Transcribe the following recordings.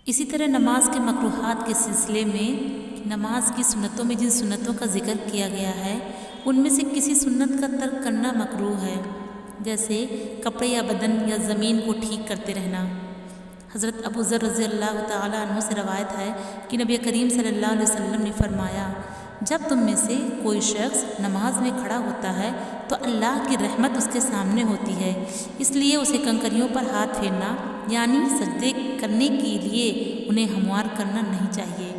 اسی طرح نماز کے مکروہات کے سلسلے میں نماز کی سنتوں میں جن سنتوں کا ذکر کیا گیا ہے ان میں سے کسی سنت کا ترک کرنا مکروہ ہے، جیسے کپڑے یا بدن یا زمین کو ٹھیک کرتے رہنا۔ حضرت ابو ذر رضی اللہ تعالیٰ عنہ سے روایت ہے کہ نبی کریم صلی اللہ علیہ وسلم نے فرمایا، جب تم میں سے کوئی شخص نماز میں کھڑا ہوتا ہے تو اللہ کی رحمت اس کے سامنے ہوتی ہے، اس لیے اسے کنکریوں پر ہاتھ پھیرنا یعنی سجدے کرنے کے لیے انہیں ہموار کرنا نہیں چاہیے۔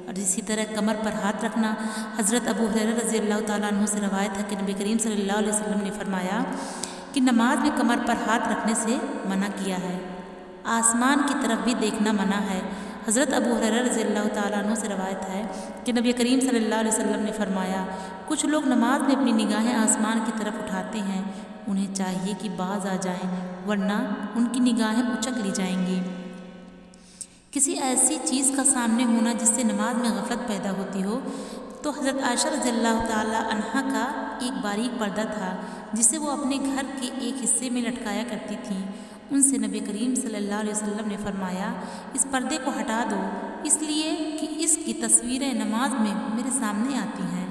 اور اسی طرح کمر پر ہاتھ رکھنا، حضرت ابو ہریرہ رضی اللہ تعالیٰ عنہ سے روایت ہے کہ نبی کریم صلی اللہ علیہ وسلم نے فرمایا کہ نماز میں کمر پر ہاتھ رکھنے سے منع کیا ہے۔ آسمان کی طرف بھی دیکھنا منع ہے۔ حضرت ابو ہریرہ رضی اللہ تعالیٰ عنہ سے روایت ہے کہ نبی کریم صلی اللہ علیہ وسلم نے فرمایا، کچھ لوگ نماز میں اپنی نگاہیں آسمان کی طرف اٹھاتے ہیں، انہیں چاہیے کہ باز آ جائیں ورنہ ان کی نگاہیں اچک لی جائیں گی۔ کسی ایسی چیز کا سامنے ہونا جس سے نماز میں غفلت پیدا ہوتی ہو، تو حضرت عائشہ رضی اللہ تعالیٰ عنہا کا ایک باریک پردہ تھا جسے وہ اپنے گھر کے ایک حصے میں لٹکایا کرتی تھیں۔ ان سے نبی کریم صلی اللہ علیہ وسلم نے فرمایا، اس پردے کو ہٹا دو، اس لیے کہ اس کی تصویریں نماز میں میرے سامنے آتی ہیں۔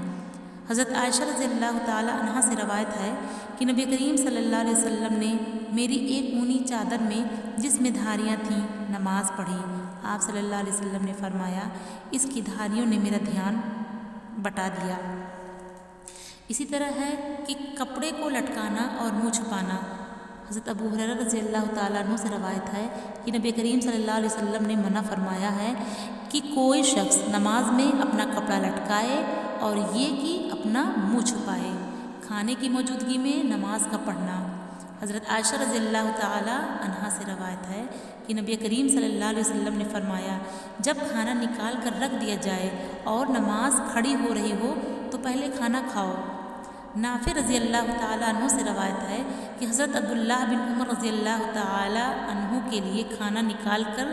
حضرت عائشہ رضی اللہ تعالیٰ عنہا سے روایت ہے کہ نبی کریم صلی اللہ علیہ وسلم نے میری ایک اونی چادر میں جس میں دھاریاں تھیں نماز پڑھی۔ آپ صلی اللہ علیہ وسلم نے فرمایا، اس کی دھاریوں نے میرا دھیان بٹا دیا۔ اسی طرح ہے کہ کپڑے کو لٹکانا اور منہ چھپانا۔ حضرت ابو ہریرہ رضی اللہ تعالیٰ عنہ سے روایت ہے کہ نبی کریم صلی اللہ علیہ وسلم نے منع فرمایا ہے کہ کوئی شخص نماز میں اپنا کپڑا لٹکائے اور یہ کہ اپنا منہ چھپائے۔ کھانے کی موجودگی میں نماز کا پڑھنا۔ حضرت عائشہ رضی اللہ تعالیٰ عنہا سے روایت ہے کہ نبی کریم صلی اللہ علیہ وسلم نے فرمایا، جب کھانا نکال کر رکھ دیا جائے اور نماز کھڑی ہو رہی ہو تو پہلے کھانا کھاؤ۔ نافع رضی اللہ تعالیٰ عنہ سے روایت ہے کہ حضرت عبداللہ بن عمر رضی اللہ تعالیٰ عنہ کے لیے کھانا نکال کر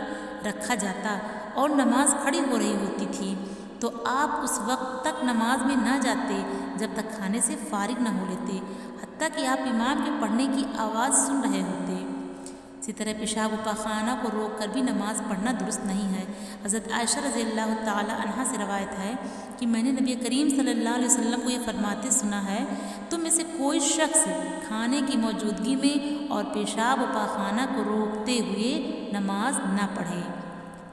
رکھا جاتا اور نماز کھڑی ہو رہی ہوتی تھی تو آپ اس وقت تک نماز میں نہ جاتے جب تک کھانے سے فارغ نہ ہو لیتے، حتیٰ کہ آپ امام کے پڑھنے کی آواز سن رہے ہوتے۔ اسی طرح پیشاب و پاخانہ کو روک کر بھی نماز پڑھنا درست نہیں ہے۔ حضرت عائشہ رضی اللہ تعالیٰ عنہا سے روایت ہے کہ میں نے نبی کریم صلی اللہ علیہ وسلم کو یہ فرماتے سنا ہے، تم میں سے کوئی شخص کھانے کی موجودگی میں اور پیشاب و پاخانہ کو روکتے ہوئے نماز نہ پڑھے۔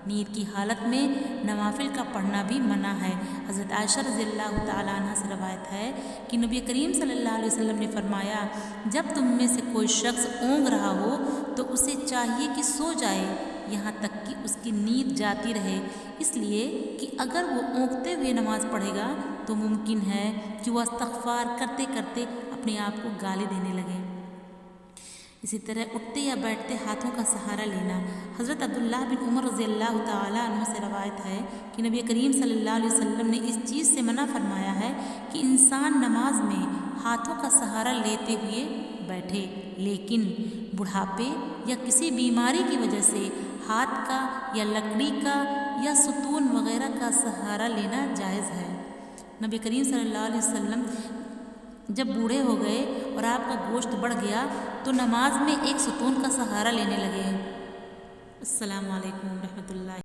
نیند کی حالت میں نوافل کا پڑھنا بھی منع ہے۔ حضرت عائشہ رضی اللہ تعالیٰ عنہ سے روایت ہے کہ نبی کریم صلی اللہ علیہ وسلم نے فرمایا، جب تم میں سے کوئی شخص اونگ رہا ہو تو اسے چاہیے کہ سو جائے یہاں تک کہ اس کی نیند جاتی رہے، اس لیے کہ اگر وہ اونگتے ہوئے نماز پڑھے گا تو ممکن ہے کہ وہ استغفار کرتے کرتے اپنے آپ کو گالی دینے لگے۔ اسی طرح اٹھتے یا بیٹھتے ہاتھوں کا سہارا لینا۔ حضرت عبداللہ بن عمر رضی اللہ تعالیٰ عنہ سے روایت ہے کہ نبی کریم صلی اللہ علیہ وسلم نے اس چیز سے منع فرمایا ہے کہ انسان نماز میں ہاتھوں کا سہارا لیتے ہوئے بیٹھے، لیکن بڑھاپے یا کسی بیماری کی وجہ سے ہاتھ کا یا لکڑی کا یا ستون وغیرہ کا سہارا لینا جائز ہے۔ نبی کریم صلی اللہ علیہ وسلم جب بوڑھے ہو گئے اور آپ کا گوشت بڑھ گیا تو نماز میں ایک ستون کا سہارا لینے لگے۔ السلام علیکم ورحمۃ اللہ۔